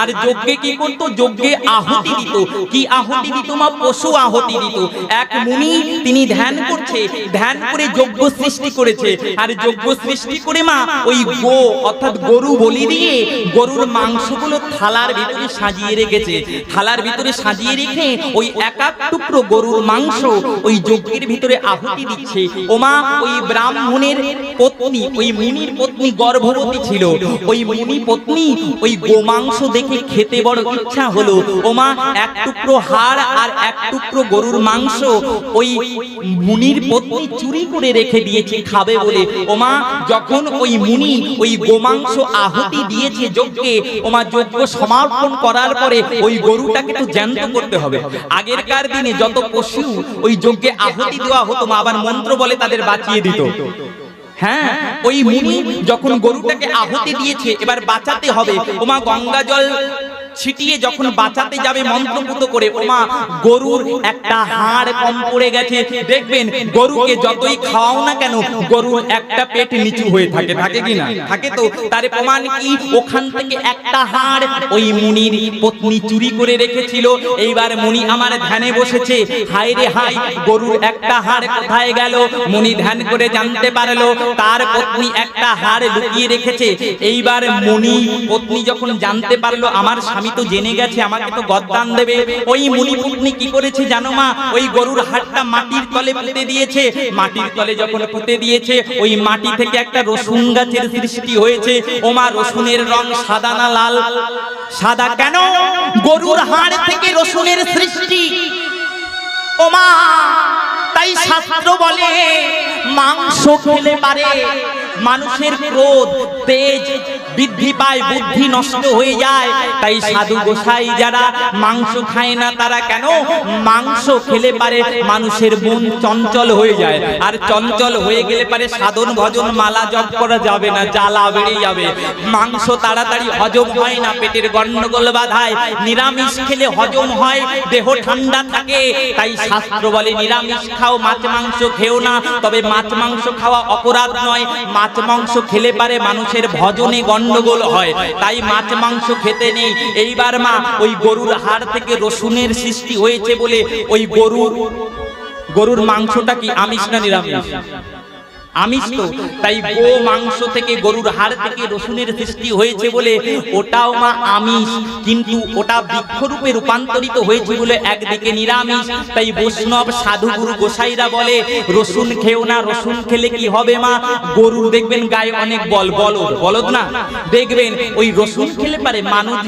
আর যজ্ঞে কি করতো? যজ্ঞে আহুতি দিত। কি আহুতি দিত মা? পশু আহুতি দিত। এক মুনি তিনি ধ্যান করছে, ধ্যান করে যজ্ঞ সৃষ্টি করেছে। আর যজ্ঞ সৃষ্টি করে মা ওই গো অর্থাৎ গরু বলি দিয়ে গরুর মাংসগুলো থালার ভিতরে সাজিয়ে রেখেছে। থালার ভিতরে সাজিয়ে রেখে ওই এক এক টুকরো গরুর মাংস ওই যজ্ঞের ভিতরে আহুতি দিচ্ছে। ওমা ওই ব্রাহ্মণের পত্নী, ওই মুনির পত্নী গর্ভবতী ছিল। ওই মুনি পত্নী ওই গোমাংস দেখে খেতে বড় ইচ্ছা হলো। ওমা এক টুকরো হাড় আর এক টুকরো গরুর মাংস ওই মুনির পত্নী চুরি করে রেখে দিয়েছে খাবে বলে। ওমা যখন ওই মুনি ওই গোমাংস আহুতি দিয়েছে যজ্ঞে, ওমা যজ্ঞ সমাপন করার পরে ওই গরুটাকে তো জ্যান্ত করতে হবে। আগেরকার দিনে যত পশু ওই যজ্ঞে আহুতি দেওয়া হতো মা আবার মন্ত্র বলে তাদের বাঁচিয়ে দিত। হ্যাঁ, ওই মুনি যখন গরুটাকে আহুতি দিয়েছে এবার বাঁচাতে হবে। ওমা গঙ্গা জল ছিটিয়ে যখন বাঁচাতে যাবে মন্ত্রপুত করে, ওমা গরুর একটা হাড় কম পড়ে গেছে। দেখবেন গরুকে যতই খাওয়াও না কেন গরুর একটা পেট নিচু হয়ে থাকে, থাকে কি না? থাকে তো। তার প্রমাণ কি? ওখান থেকে একটা হাড় ওই মুনির পত্নী চুরি করে রেখেছিল। এইবার মুনি আমার ধ্যানে বসেছে, হায় রে হায় গরুর একটা হাড় কোথায় গেল? মুনি ধ্যান করে জানতে পারলো তার পত্নী একটা হাড় লুকিয়ে রেখেছে। এইবার মুনি পত্নী যখন জানতে পারলো আমার স্বামী তো জেনে গেছে, আমাকে তো গদ্দান দেবে, ওই মুনি পত্নী কি করেছে জানো মা? ওই গরুর হাড়টা মাটির তলে পুঁতে দিয়েছে। মাটির তলে যখন পুঁতে দিয়েছে ওই মাটি থেকে একটা রসুন গাছের সৃষ্টি হয়েছে। ওমা রসুনের রং সাদা না লাল? সাদা। কেন? গরুর হাড় থেকে রসুনের সৃষ্টি। ওমা তাই শাস্ত্র বলে মাংস খেলে পারে মানুষের ক্রোধ তেজ বৃদ্ধি পায়, বুদ্ধি নষ্ট হয়ে যায়। তাই সাধু গোসাই যারা মাংস খায় না তারা কেন? মাংস খেলে পারে মানুষের মন চঞ্চল হয়ে যায়। আর চঞ্চল হয়ে গেলে পারে সাধন ভজন মালা জপ করা যাবে না, জ্বালা বেড়ে যাবে। মাংস তাড়াতাড়ি হজম হয় না, পেটের গন্ডগোল বাধায়। নিরামিষ খেলে হজম হয়, দেহ ঠান্ডা থাকে। তাই শাস্ত্র বলে নিরামিষ খাও, মাছ মাংস খেও না। তবে মাছ মাংস খাওয়া অপরাধ নয়, মাছ মাংস খেলে পারে মানুষের ভজনে গন্ডগোল হয়, তাই মাছ মাংস খেতে নেই। এইবার মা ওই গরুর হাড় থেকে রসুনের সৃষ্টি হয়েছে বলে ওই গরুর মাংসটা কি আমিষ না নিরামিষ? আমিষ তো। তাই গো মাংস থেকে গরুর হাড় থেকে রসুনের সৃষ্টি হয়েছে বলে ওটাও মা আমিষ, কিন্তু ওটা বৃক্ষরূপে রূপান্তরিত হয়েছে বলে একদিকে নিরামিষ। তাই বৈষ্ণব সাধুগুরু গোসাইরা বলে রসুন খেও না। রসুন খেলে কি হবে মা? গরুর দেখবেন গায়ে অনেক বলদ না, দেখবেন ওই রসুন খেলে পারে মানুষ